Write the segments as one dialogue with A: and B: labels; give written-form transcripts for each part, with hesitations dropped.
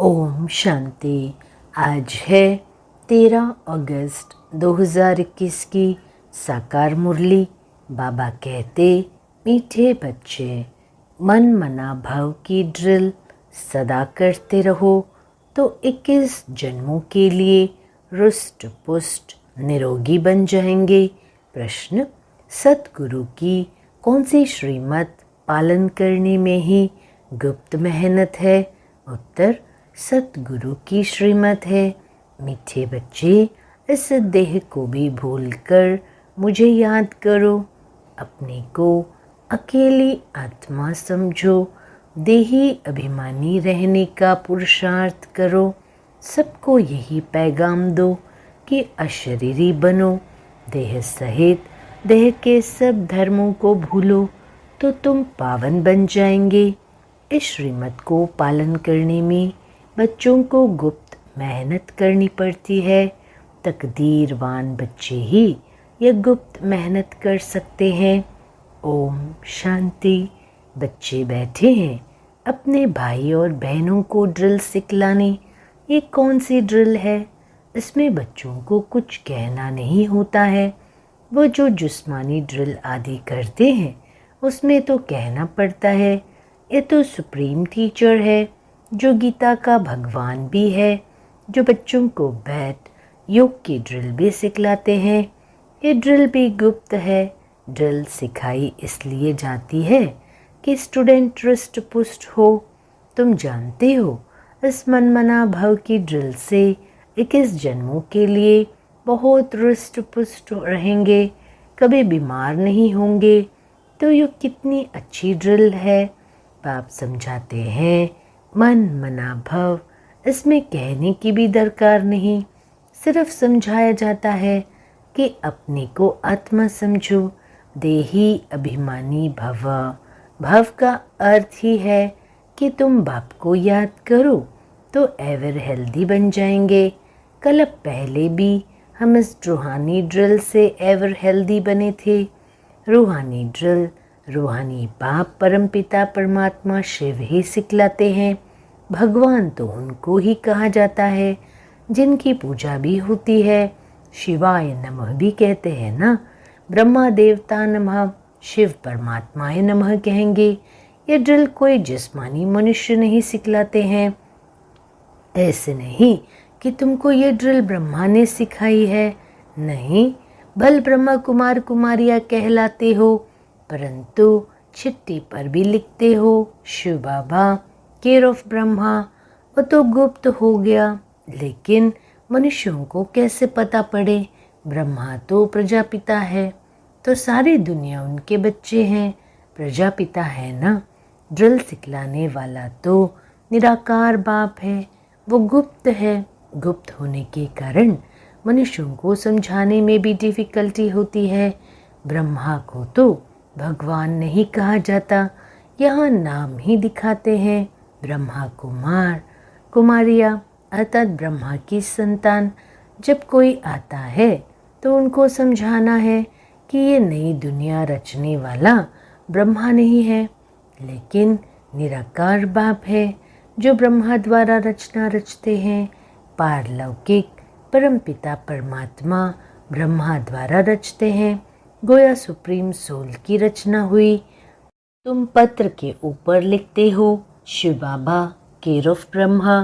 A: ओम शांति। आज है 13 अगस्त 2021 की साकार मुरली। बाबा कहते, मीठे बच्चे, मन मना भाव की ड्रिल सदा करते रहो तो 21 जन्मों के लिए रुष्ट पुष्ट निरोगी बन जाएंगे। प्रश्न, सतगुरु की कौन सी श्रीमत पालन करने में ही गुप्त मेहनत है? उत्तर, सतगुरु की श्रीमत है। मीठे बच्चे, इस देह को भी भूलकर मुझे याद करो। अपने को अकेली आत्मा समझो। देही अभिमानी रहने का पुरुषार्थ करो। सबको यही पैगाम दो कि अशरीरी बनो। देह सहित देह के सब धर्मों को भूलो तो तुम पावन बन जाएंगे। इस श्रीमत को पालन करने में बच्चों को गुप्त मेहनत करनी पड़ती है। तकदीरवान बच्चे ही यह गुप्त मेहनत कर सकते हैं। ओम शांति। बच्चे बैठे हैं अपने भाई और बहनों को ड्रिल सिखलाने। ये कौन सी ड्रिल है? इसमें बच्चों को कुछ कहना नहीं होता है। वो जो जिस्मानी ड्रिल आदि करते हैं उसमें तो कहना पड़ता है। ये तो सुप्रीम टीचर है जो गीता का भगवान भी है, जो बच्चों को बैठ योग की ड्रिल भी सिखलाते हैं। ये ड्रिल भी गुप्त है। ड्रिल सिखाई इसलिए जाती है कि स्टूडेंट रुष्ट पुष्ट हो। तुम जानते हो, इस मनमना भव की ड्रिल से 21 जन्मों के लिए बहुत रुष्ट पुष्ट रहेंगे, कभी बीमार नहीं होंगे। तो ये कितनी अच्छी ड्रिल है। बाप समझाते हैं, मन मना भव। इसमें कहने की भी दरकार नहीं, सिर्फ समझाया जाता है कि अपने को आत्मा समझो। देही अभिमानी भव। भव का अर्थ ही है कि तुम बाप को याद करो तो एवर हेल्दी बन जाएंगे। कल पहले भी हम इस रूहानी ड्रिल से एवर हेल्दी बने थे। रूहानी ड्रिल रूहानी बाप परमपिता परमात्मा शिव ही सिखलाते हैं। भगवान तो उनको ही कहा जाता है जिनकी पूजा भी होती है। शिवाय नमः भी कहते हैं ना। ब्रह्मा देवता नमः, शिव परमात्माय नमः कहेंगे। ये ड्रिल कोई जिस्मानी मनुष्य नहीं सिखलाते हैं। ऐसे नहीं कि तुमको ये ड्रिल ब्रह्मा ने सिखाई है, नहीं। भल ब्रह्मा कुमार कुमारियाँ कहलाते हो, परंतु चिट्ठी पर भी लिखते हो शिव बाबा केयर ऑफ ब्रह्मा। वो तो गुप्त हो गया, लेकिन मनुष्यों को कैसे पता पड़े? ब्रह्मा तो प्रजापिता है, तो सारी दुनिया उनके बच्चे हैं। प्रजापिता है ना। ड्रिल सिखलाने वाला तो निराकार बाप है, वो गुप्त है। गुप्त होने के कारण मनुष्यों को समझाने में भी डिफ़िकल्टी होती है। ब्रह्मा को तो भगवान नहीं कहा जाता, यहाँ नाम ही दिखाते हैं। ब्रह्मा कुमार कुमारियाँ अर्थात ब्रह्मा की संतान। जब कोई आता है तो उनको समझाना है कि ये नई दुनिया रचने वाला ब्रह्मा नहीं है, लेकिन निराकार बाप है जो ब्रह्मा द्वारा रचना रचते हैं। पारलौकिक परमपिता परमात्मा ब्रह्मा द्वारा रचते हैं। गोया सुप्रीम सोल की रचना हुई। तुम पत्र के ऊपर लिखते हो शिव बाबा केयर ऑफ ब्रह्मा,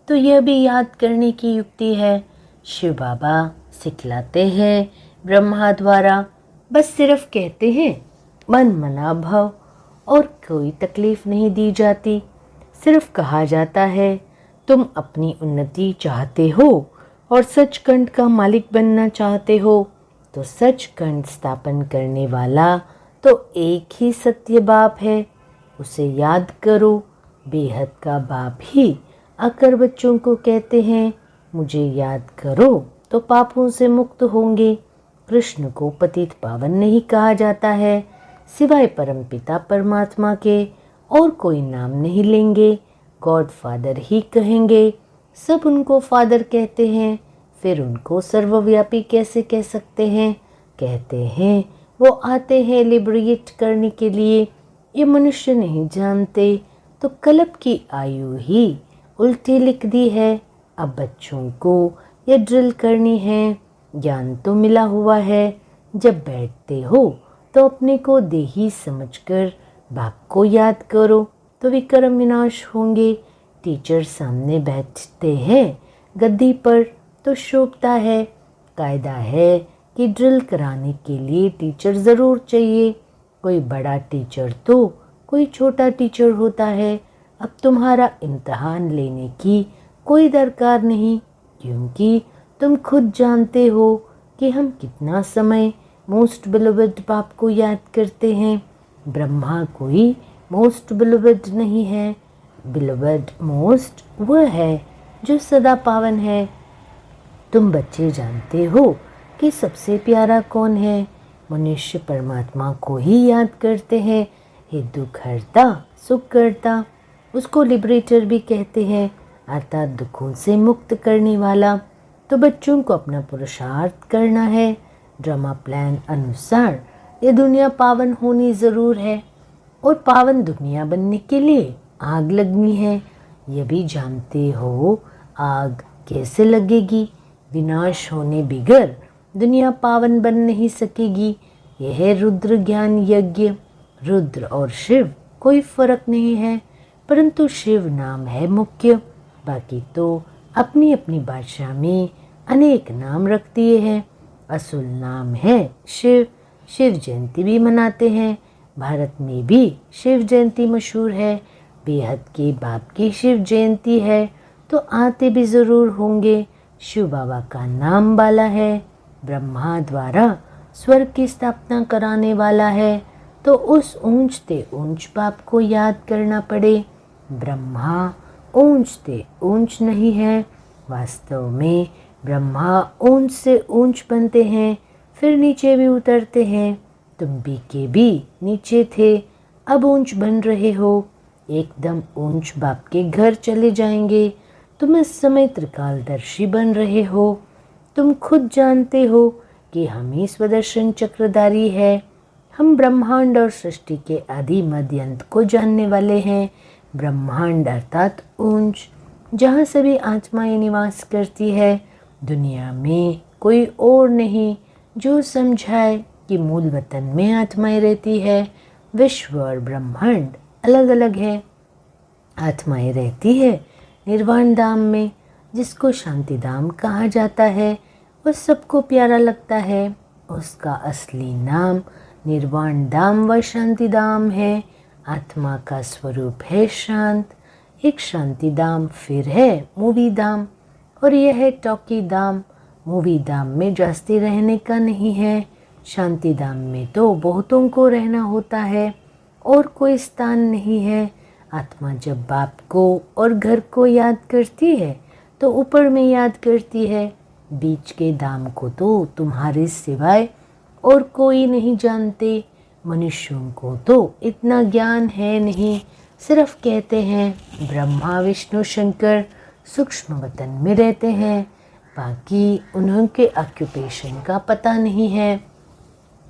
A: तो यह भी याद करने की युक्ति है। शिव बाबा सिखलाते हैं ब्रह्मा द्वारा। बस सिर्फ कहते हैं मन मना भव, और कोई तकलीफ नहीं दी जाती। सिर्फ कहा जाता है तुम अपनी उन्नति चाहते हो और सचखंड का मालिक बनना चाहते हो, तो सचखंड स्थापन करने वाला तो एक ही सत्य बाप है, उसे याद करो। बेहद का बाप ही आकर बच्चों को कहते हैं मुझे याद करो तो पापों से मुक्त होंगे। कृष्ण को पतित पावन नहीं कहा जाता है, सिवाय परमपिता परमात्मा के और कोई नाम नहीं लेंगे। गॉड फादर ही कहेंगे। सब उनको फादर कहते हैं, फिर उनको सर्वव्यापी कैसे कह सकते हैं? कहते हैं वो आते हैं लिबरेट करने के लिए। ये मनुष्य नहीं जानते, तो कल्प की आयु ही उल्टी लिख दी है। अब बच्चों को ये ड्रिल करनी है। ज्ञान तो मिला हुआ है। जब बैठते हो तो अपने को देही समझकर बाप को याद करो तो विक्रम विनाश होंगे। टीचर सामने बैठते हैं गद्दी पर तो शोभता है। कायदा है कि ड्रिल कराने के लिए टीचर ज़रूर चाहिए। कोई बड़ा टीचर तो कोई छोटा टीचर होता है। अब तुम्हारा इम्तहान लेने की कोई दरकार नहीं, क्योंकि तुम खुद जानते हो कि हम कितना समय मोस्ट बिलोवेड बाप को याद करते हैं। ब्रह्मा कोई मोस्ट बिलोवेड नहीं है। बिलोवेड मोस्ट वह है जो सदा पावन है। तुम बच्चे जानते हो कि सबसे प्यारा कौन है। मनुष्य परमात्मा को ही याद करते हैं। हे दुख हरता सुख करता, उसको लिबरेटर भी कहते हैं, अर्थात दुखों से मुक्त करने वाला। तो बच्चों को अपना पुरुषार्थ करना है। ड्रामा प्लान अनुसार ये दुनिया पावन होनी ज़रूर है और पावन दुनिया बनने के लिए आग लगनी है। ये भी जानते हो आग कैसे लगेगी। विनाश होने बिगर दुनिया पावन बन नहीं सकेगी। यह है रुद्र ज्ञान यज्ञ। रुद्र और शिव कोई फर्क नहीं है, परंतु शिव नाम है मुख्य। बाकी तो अपनी अपनी भाषा में अनेक नाम रख दिए हैं। असुल नाम है शिव। शिव जयंती भी मनाते हैं। भारत में भी शिव जयंती मशहूर है। बेहद के बाप की शिव जयंती है तो आते भी ज़रूर होंगे। शिव बाबा का नाम वाला है। ब्रह्मा द्वारा स्वर्ग की स्थापना कराने वाला है तो उस ऊंचते ऊंच बाप को याद करना पड़े। ब्रह्मा ऊंचते ऊंच नहीं है। वास्तव में ब्रह्मा ऊंच से ऊंच बनते हैं, फिर नीचे भी उतरते हैं। तुम भी के भी नीचे थे, अब ऊंच बन रहे हो। एकदम ऊंच बाप के घर चले जाएंगे। तुम इस समय त्रिकालदर्शी बन रहे हो। तुम खुद जानते हो कि हम ही स्वदर्शन चक्रधारी है। हम ब्रह्मांड और सृष्टि के आदि मध्य अंत को जानने वाले हैं। ब्रह्मांड अर्थात ऊंच, जहाँ सभी आत्माएं निवास करती है। दुनिया में कोई और नहीं जो समझाए कि मूल वतन में आत्माएं रहती है। विश्व और ब्रह्मांड अलग अलग है। आत्माएं रहती है निर्वाण धाम में, जिसको शांति धाम कहा जाता है। वह सबको प्यारा लगता है। उसका असली नाम निर्वाण धाम व शांति धाम है। आत्मा का स्वरूप है शांत। एक शांति धाम फिर है मूवी धाम, और यह है टॉकी धाम। मूवी धाम में जास्ती रहने का नहीं है। शांति धाम में तो बहुतों को रहना होता है और कोई स्थान नहीं है। आत्मा जब बाप को और घर को याद करती है तो ऊपर में याद करती है। बीच के धाम को तो तुम्हारे सिवाय और कोई नहीं जानते। मनुष्यों को तो इतना ज्ञान है नहीं, सिर्फ कहते हैं ब्रह्मा विष्णु शंकर सूक्ष्म वतन में रहते हैं। बाकी उनके ऑक्यूपेशन का पता नहीं है।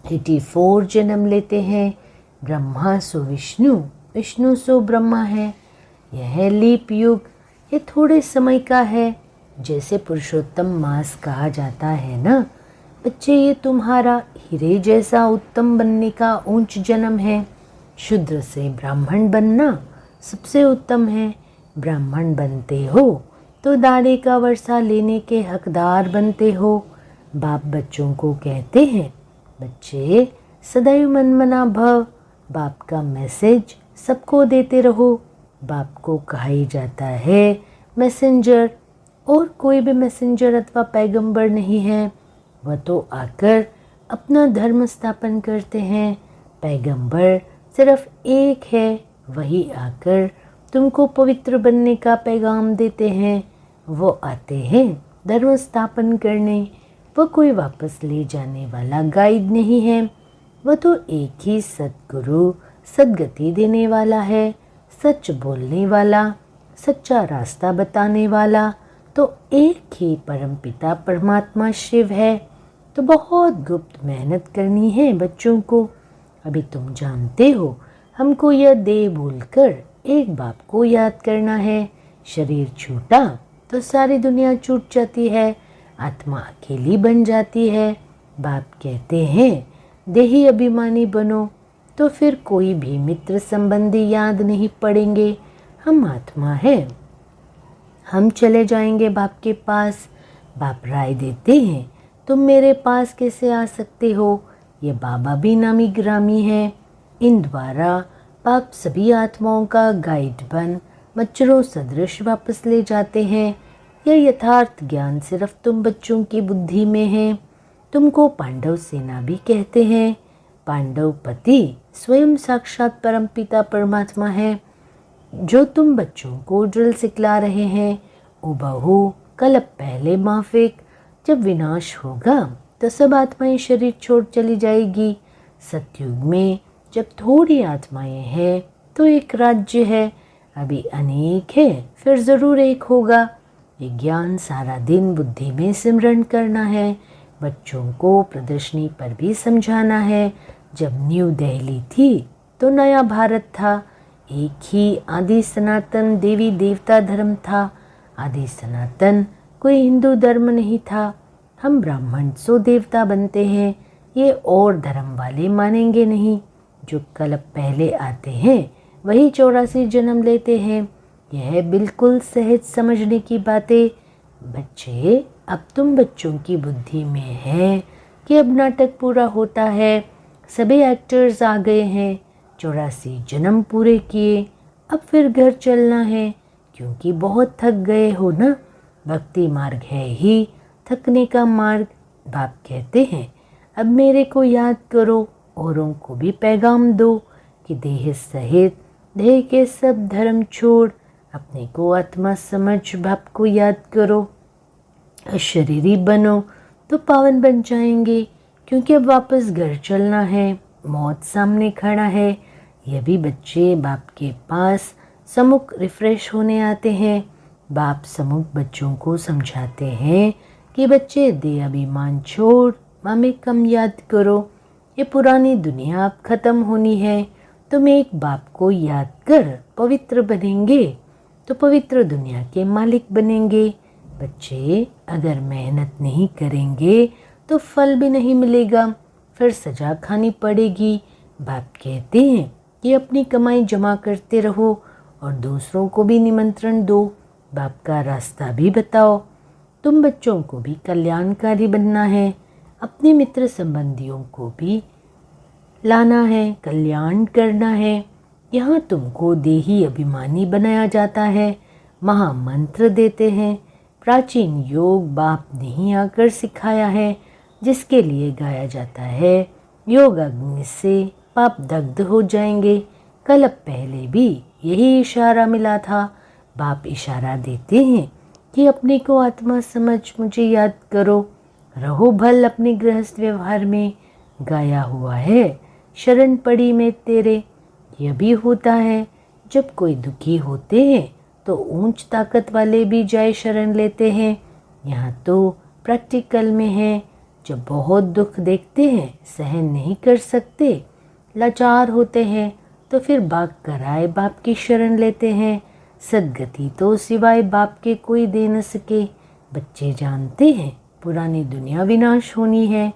A: 84 जन्म लेते हैं। ब्रह्मा सो विष्णु, विष्णु सो ब्रह्मा है। यह लीप युग, ये थोड़े समय का है। जैसे पुरुषोत्तम मास कहा जाता है ना बच्चे, ये तुम्हारा हीरे जैसा उत्तम बनने का ऊंच जन्म है। शूद्र से ब्राह्मण बनना सबसे उत्तम है। ब्राह्मण बनते हो तो दाढ़ी का वर्षा लेने के हकदार बनते हो। बाप बच्चों को कहते हैं, बच्चे सदैव मनमना भव। बाप का मैसेज सबको देते रहो। बाप को कहा ही जाता है मैसेंजर, और कोई भी मैसेंजर अथवा पैगंबर नहीं है। वह तो आकर अपना धर्म स्थापन करते हैं। पैगंबर सिर्फ एक है, वही आकर तुमको पवित्र बनने का पैगाम देते हैं। वो आते हैं धर्म स्थापन करने। वह कोई वापस ले जाने वाला गाइड नहीं है। वह तो एक ही सद्गुरु सद्गति देने वाला है, सच बोलने वाला, सच्चा रास्ता बताने वाला। तो एक ही परमपिता परमात्मा शिव है। तो बहुत गुप्त मेहनत करनी है बच्चों को। अभी तुम जानते हो हमको यह देह भूलकर एक बाप को याद करना है। शरीर छूटा तो सारी दुनिया छूट जाती है, आत्मा अकेली बन जाती है। बाप कहते हैं देही अभिमानी बनो, तो फिर कोई भी मित्र संबंधी याद नहीं पड़ेंगे। हम आत्मा है, हम चले जाएंगे बाप के पास। बाप राय देते हैं तुम मेरे पास कैसे आ सकते हो, ये बाबा भी नामी ग्रामी है। इन द्वारा बाप सभी आत्माओं का गाइड बन मच्छरों सदृश वापस ले जाते हैं। यह यथार्थ ज्ञान सिर्फ तुम बच्चों की बुद्धि में है। तुमको पांडव सेना भी कहते हैं। पांडव पति स्वयं साक्षात परमपिता परमात्मा है, जो तुम बच्चों को ड्रिल सिखला रहे हैं। ओ बहू, कल पहले माफिक, जब विनाश होगा तो सब आत्माएं शरीर छोड़ चली जाएगी। सतयुग में जब थोड़ी आत्माएं हैं तो एक राज्य है, अभी अनेक है, फिर जरूर एक होगा। ये ज्ञान सारा दिन बुद्धि में सिमरण करना है। बच्चों को प्रदर्शनी पर भी समझाना है। जब न्यू दिल्ली थी तो नया भारत था। एक ही आदि सनातन देवी देवता धर्म था। आदि सनातन कोई हिंदू धर्म नहीं था। हम ब्राह्मण सो देवता बनते हैं, ये और धर्म वाले मानेंगे नहीं। जो कल्प पहले आते हैं वही 84 जन्म लेते हैं। यह बिल्कुल सहज समझने की बातें। बच्चे, अब तुम बच्चों की बुद्धि में है कि अब नाटक पूरा होता है। सभी एक्टर्स आ गए हैं, 84 जन्म पूरे किए, अब फिर घर चलना है, क्योंकि बहुत थक गए हो ना। भक्ति मार्ग है ही थकने का मार्ग। बाप कहते हैं अब मेरे को याद करो, औरों को भी पैगाम दो कि देह सहित देह के सब धर्म छोड़ अपने को आत्मा समझ बाप को याद करो। अशरीरी बनो तो पावन बन जाएंगे, क्योंकि अब वापस घर चलना है, मौत सामने खड़ा है। ये भी बच्चे बाप के पास सम्मुख रिफ्रेश होने आते हैं। बाप सम्मुख बच्चों को समझाते हैं कि बच्चे दे अभिमान छोड़ मामे कम याद करो। ये पुरानी दुनिया अब खत्म होनी है। तुम एक बाप को याद कर पवित्र बनेंगे तो पवित्र दुनिया के मालिक बनेंगे। बच्चे, अगर मेहनत नहीं करेंगे तो फल भी नहीं मिलेगा, फिर सजा खानी पड़ेगी। बाप कहते हैं कि अपनी कमाई जमा करते रहो और दूसरों को भी निमंत्रण दो। बाप का रास्ता भी बताओ। तुम बच्चों को भी कल्याणकारी बनना है, अपने मित्र संबंधियों को भी लाना है, कल्याण करना है। यहाँ तुमको देही अभिमानी बनाया जाता है, महामंत्र देते हैं। प्राचीन योग बाप ने ही आकर सिखाया है, जिसके लिए गाया जाता है योग अग्नि से पाप दग्ध हो जाएंगे। कल पहले भी यही इशारा मिला था। बाप इशारा देते हैं कि अपने को आत्मा समझ मुझे याद करो, रहो भल अपने गृहस्थ व्यवहार में। गाया हुआ है शरण पड़ी में तेरे। यह भी होता है जब कोई दुखी होते हैं तो ऊंच ताकत वाले भी जाए शरण लेते हैं। यहाँ तो प्रैक्टिकल में है, जब बहुत दुख देखते हैं सहन नहीं कर सकते, लाचार होते हैं, तो फिर भाग कर आए बाप की शरण लेते हैं। सदगति तो सिवाय बाप के कोई दे न सके। बच्चे जानते हैं पुरानी दुनिया विनाश होनी है,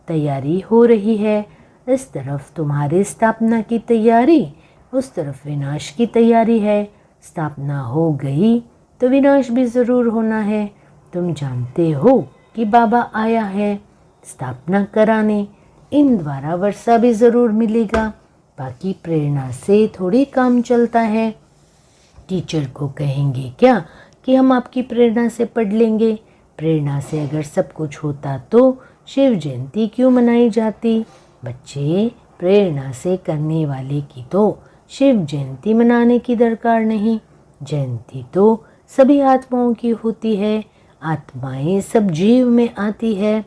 A: तैयारी हो रही है। इस तरफ तुम्हारी स्थापना की तैयारी, उस तरफ विनाश की तैयारी है। स्थापना हो गई तो विनाश भी ज़रूर होना है। तुम जानते हो कि बाबा आया है स्थापना कराने, इन द्वारा वर्षा भी ज़रूर मिलेगा। बाकी प्रेरणा से थोड़ी काम चलता है। टीचर को कहेंगे क्या कि हम आपकी प्रेरणा से पढ़ लेंगे। प्रेरणा से अगर सब कुछ होता तो शिव जयंती क्यों मनाई जाती। बच्चे, प्रेरणा से करने वाले की तो शिव जयंती मनाने की दरकार नहीं। जयंती तो सभी आत्माओं की होती है। आत्माएं सब जीव में आती है।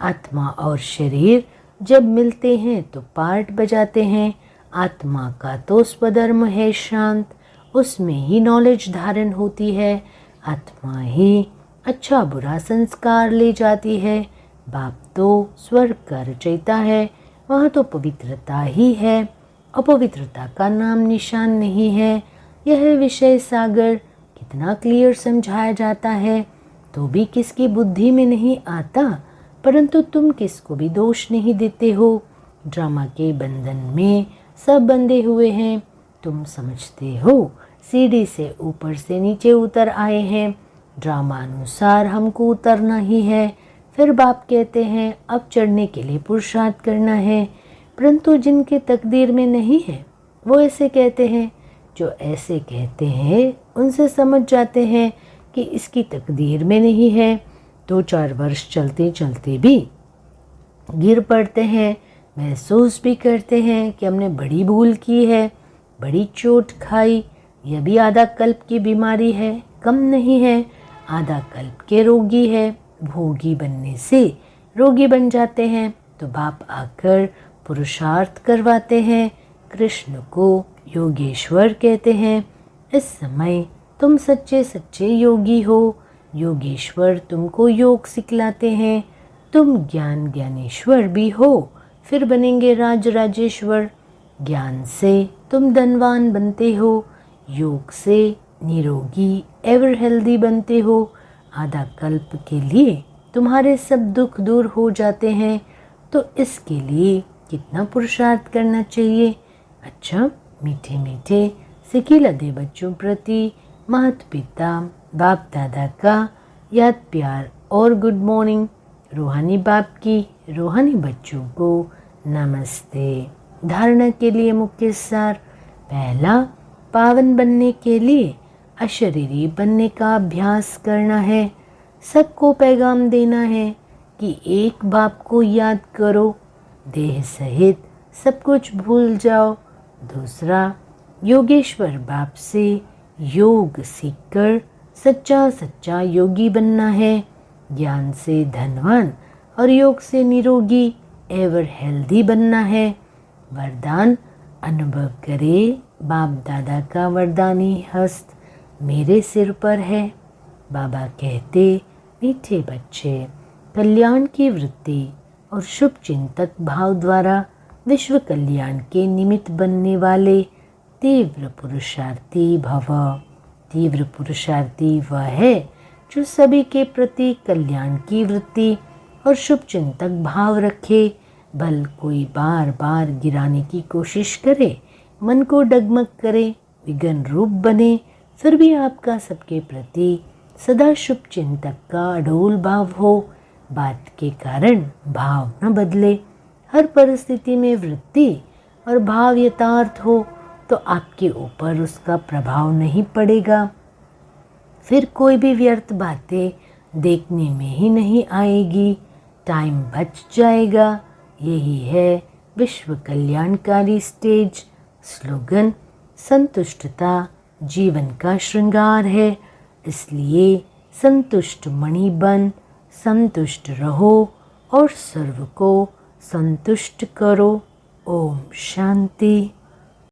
A: आत्मा और शरीर जब मिलते हैं तो पार्ट बजाते हैं। आत्मा का तो स्वधर्म है शांत, उसमें ही नॉलेज धारण होती है। आत्मा ही अच्छा बुरा संस्कार ले जाती है। बाप तो स्वर्ग का रचयिता है, वहाँ तो पवित्रता ही है, अपवित्रता का नाम निशान नहीं है। यह विषय सागर कि इतना क्लियर समझाया जाता है तो भी किसकी बुद्धि में नहीं आता, परंतु तुम किसको भी दोष नहीं देते हो। ड्रामा के बंधन में सब बंधे हुए हैं। तुम समझते हो सीढ़ी से ऊपर से नीचे उतर आए हैं, ड्रामा अनुसार हमको उतरना ही है। फिर बाप कहते हैं अब चढ़ने के लिए पुरुषार्थ करना है, परंतु जिनके तकदीर में नहीं है वो ऐसे कहते हैं। जो ऐसे कहते हैं उनसे समझ जाते हैं कि इसकी तकदीर में नहीं है। 2-4 वर्ष चलते चलते भी गिर पड़ते हैं, महसूस भी करते हैं कि हमने बड़ी भूल की है, बड़ी चोट खाई। यह भी आधा कल्प की बीमारी है, कम नहीं है। आधा कल्प के रोगी है, भोगी बनने से रोगी बन जाते हैं। तो बाप आकर पुरुषार्थ करवाते हैं। कृष्ण को योगेश्वर कहते हैं। इस समय तुम सच्चे सच्चे योगी हो। योगेश्वर तुमको योग सिखलाते हैं। तुम ज्ञान ज्ञानेश्वर भी हो, फिर बनेंगे राज राजेश्वर। ज्ञान से तुम धनवान बनते हो, योग से निरोगी एवर हेल्दी बनते हो। आधा कल्प के लिए तुम्हारे सब दुख दूर हो जाते हैं। तो इसके लिए कितना पुरुषार्थ करना चाहिए। अच्छा, मीठे मीठे सिखिला दे बच्चों प्रति महत पिता बाप दादा का याद प्यार और गुड मॉर्निंग। रूहानी बाप की रूहानी बच्चों को नमस्ते। धारणा के लिए मुख्य सार। पहला, पावन बनने के लिए अशरीरी बनने का अभ्यास करना है। सबको पैगाम देना है कि एक बाप को याद करो, देह सहित सब कुछ भूल जाओ। दूसरा, योगेश्वर बाप से योग सीखकर सच्चा सच्चा योगी बनना है। ज्ञान से धनवान और योग से निरोगी एवर हेल्दी बनना है। वरदान, अनुभव करे बाप दादा का वरदानी हस्त मेरे सिर पर है। बाबा कहते, मीठे बच्चे, कल्याण की वृत्ति और शुभ चिंतक भाव द्वारा विश्व कल्याण के निमित्त बनने वाले तीव्र पुरुषार्थी भव। तीव्र पुरुषार्थी वह है जो सभी के प्रति कल्याण की वृत्ति और शुभ चिंतक भाव रखे। भल कोई बार बार गिराने की कोशिश करे, मन को डगमग करे, विघ्न रूप बने, फिर भी आपका सबके प्रति सदा शुभ चिंतक का अडोल भाव हो। बात के कारण भाव न बदले, हर परिस्थिति में वृत्ति और भाव यथार्थ हो तो आपके ऊपर उसका प्रभाव नहीं पड़ेगा। फिर कोई भी व्यर्थ बातें देखने में ही नहीं आएगी, टाइम बच जाएगा। यही है विश्व कल्याणकारी स्टेज। स्लोगन, संतुष्टता जीवन का श्रृंगार है, इसलिए संतुष्ट मणि बन संतुष्ट रहो और सर्व को संतुष्ट करो। ओम शांति।